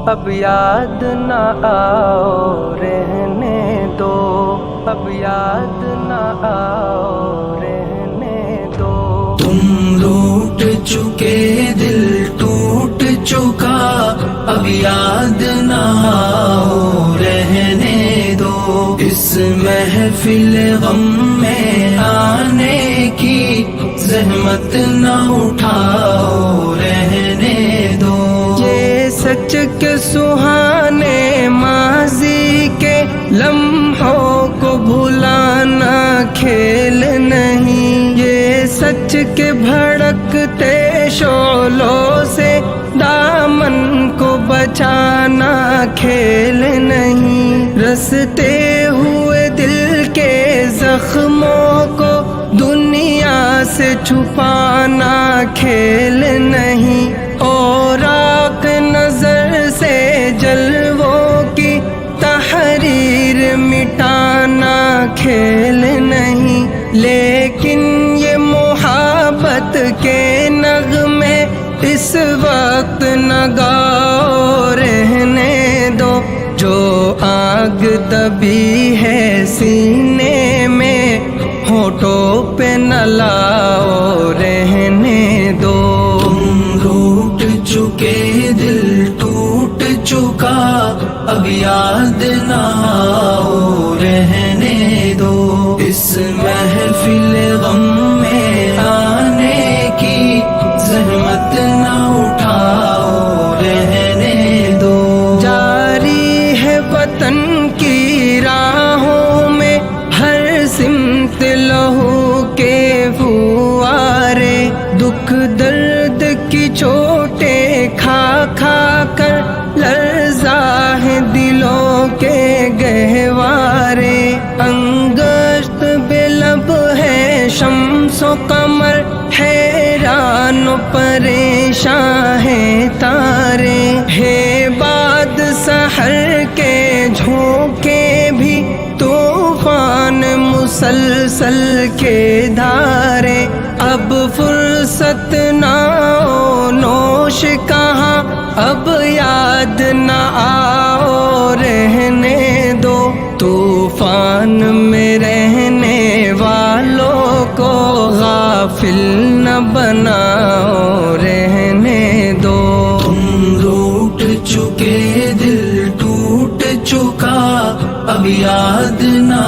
اب یاد نہ آؤ رہنے دو، اب یاد نہ آؤ رہنے دو۔ تم لوٹ چکے دل ٹوٹ چکا، اب یاد نہ آؤ رہنے دو۔ اس محفل غم میں آنے کی زحمت نہ اٹھاؤ رہنے دو۔ یہ سچ کے سہانے ماضی کے لمحوں کو بھلانا کھیل نہیں، یہ سچ کے بھڑکتے شعلوں سے دامن کو بچانا کھیل نہیں۔ رستے ہوئے دل کے زخموں کو دنیا سے چھپانا کھیل نہیں، اور آنکھ نظر سے جلووں کی تحریر مٹانا کھیل نہیں۔ لیکن یہ محبت کے نغمے اس وقت نہ گاؤ رہنے دو، جو آگ دبی ہے سینے میں ہونٹوں پہ نہ لاؤ رہنے دو۔ تم لوٹ چکے دل ٹوٹ چکا، اب یاد نہ آؤ رہنے دو۔ اس محفل غم میں آنے کی زحمت نہ اٹھاؤ رہنے دو۔ جاری ہے وطن کی راہوں میں ہر سمت لہو کے فوارے، دکھ درد کی چوٹیں کھا کھا کر لرزا ہے دلوں کے گہوارے۔ انگشت بے لب ہے شمس و قمر، حیران و پریشاں ہیں تارے، ہے باد سحر کے جھونکے بھی طوفان مسلسل کے دھارے۔ اب فرصت نہ ہو نوش کہاں، اب یاد نہ آؤ رہنے دو۔ طوفان میں رہنے والوں کو غافل نہ بناؤ رہنے دو۔ تم لوٹ چکے دل ٹوٹ چکا، اب یاد نہ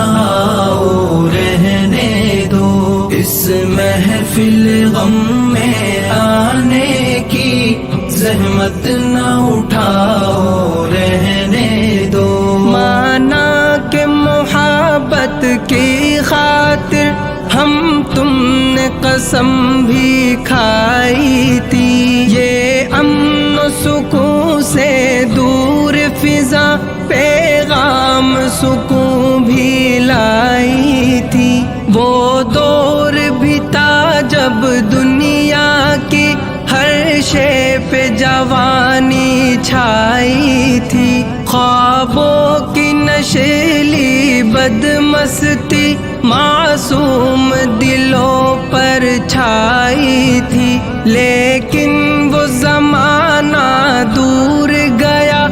آؤ رہنے دو۔ اس محفل غم میں آنے کی زحمت نہ اٹھاؤ رہنے دو۔ مانا کہ محبت کی خاطر ہم تم نے قسم بھی کھائی تھی، یہ امن و سکون سے دور فضا پیغام سکون بھی لائی تھی۔ وہ دور بھی تھا جب دنیا کی ہر شے پہ جوانی چھائی تھی، خوابوں کی نشیلی بدمستی معصوم دلوں پر چھائی تھی۔ لیکن وہ زمانہ دور گیا،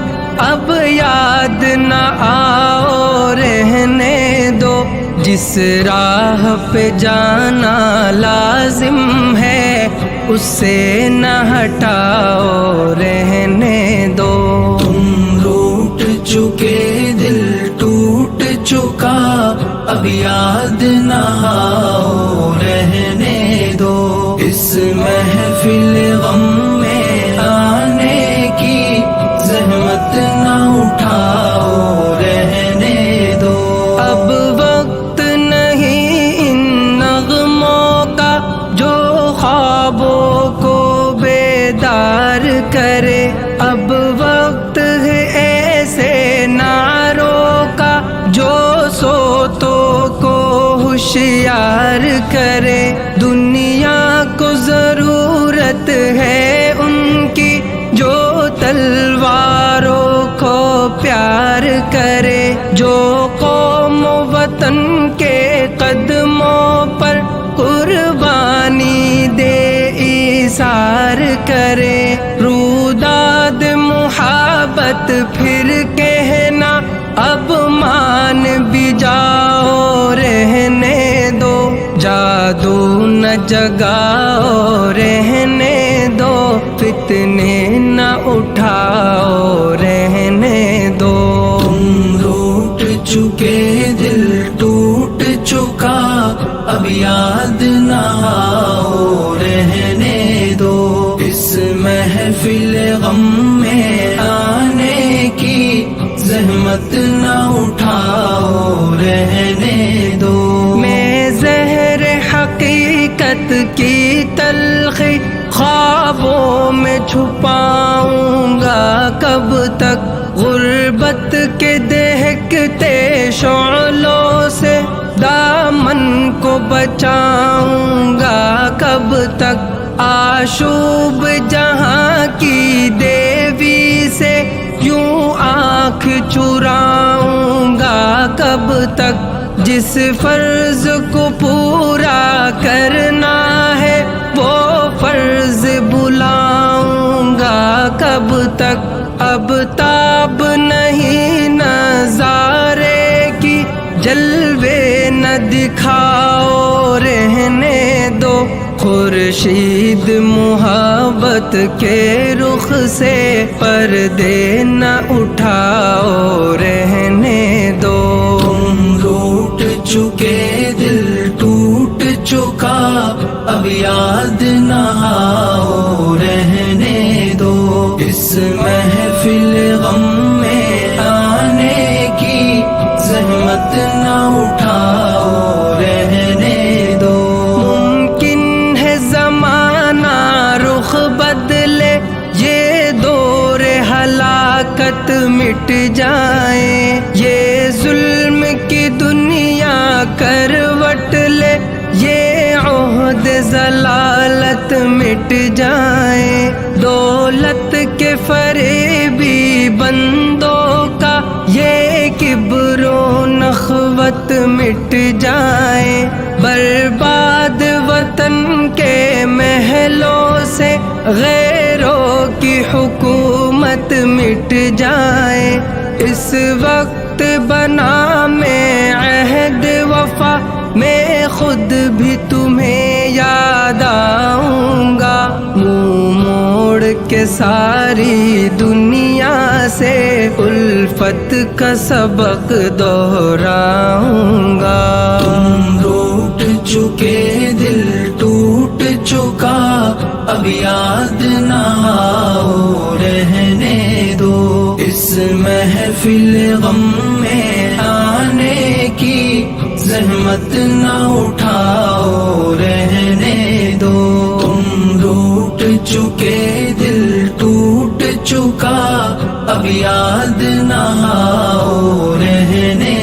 اب یاد نہ آؤ رہنے دو۔ جس راہ پہ جانا لازم ہے اس سے نہ ہٹاؤ رہنے دو۔ تم لوٹ چکے دل ٹوٹ چکا، اب یاد نہ آؤ رہنے دو۔ اس محفل غم میں آنے کی زحمت نہ اٹھاؤ رہنے دو۔ اب وقت نہیں ان نغموں کا جو خوابوں کو بیدار کرے، اب وقت ہے ایسے نعروں کا جو سوتوں کو ہوشیار کرے۔ دنیا کو ضرورت ہے کرے، جو قوم وطن کے قدموں پر قربانی دے ایثار کرے، روداد محبت پھر کہنا اب مان بھی جاؤ رہنے دو، جادو نہ جگاؤ رہنے دو، فتنے نہ اٹھاؤ رہنے دو۔ تم روٹ چکے دل ٹوٹ چکا اب یاد نہ آؤ رہنے دو، اس محفل غم میں آنے کی زحمت نہ اٹھاؤ رہنے دو۔ میں زہر حقیقت کی تلخی خوابوں میں چھپاؤں گا کب تک، غربت کے دہکتے شعلوں سے دامن کو بچاؤں گا کب تک، آشوب جہاں کی دیوی سے یوں آنکھ چراؤں گا کب تک، جس فرض کو پورا کرنا ہے وہ فرض بلاؤں گا کب تک، اب تاب نہیں نظارے کی جلوے نہ دکھاؤ رہنے دو، خورشید محبت کے رخ سے پردے نہ اٹھاؤ رہنے دو۔ تم روٹ چکے دل ٹوٹ چکا اب یاد نہ آؤ رہنے دو، اس محفل غم میں آنے کی زحمت نہ اٹھاؤ رہنے دو۔ ممکن ہے زمانہ رخ بدلے، یہ دور ہلاکت مٹ جائے، یہ ظلم کی دنیا کروٹ لے، یہ عہد ضلالت مٹ جائے، دولت کے فریبی بندوں کا یہ کبر و نخوت مٹ جائے، برباد وطن کے محلوں سے غیروں کی حکومت مٹ جائے، اس وقت بنا میں عہد وفا، میں خود بھی تمہیں یاد آؤں گا، منہ موڑ کے ساری دنیا سے الفت کا سبق دہراؤں گا۔ تم روٹ چکے دل ٹوٹ چکا اب یاد نہ آؤ رہنے دو، اس محفل غم میں آنے کی زحمت نہ اٹھاؤ رہنے دو۔ تم روٹ چکے دل ٹوٹ چکا اب یاد نہ آؤ رہنے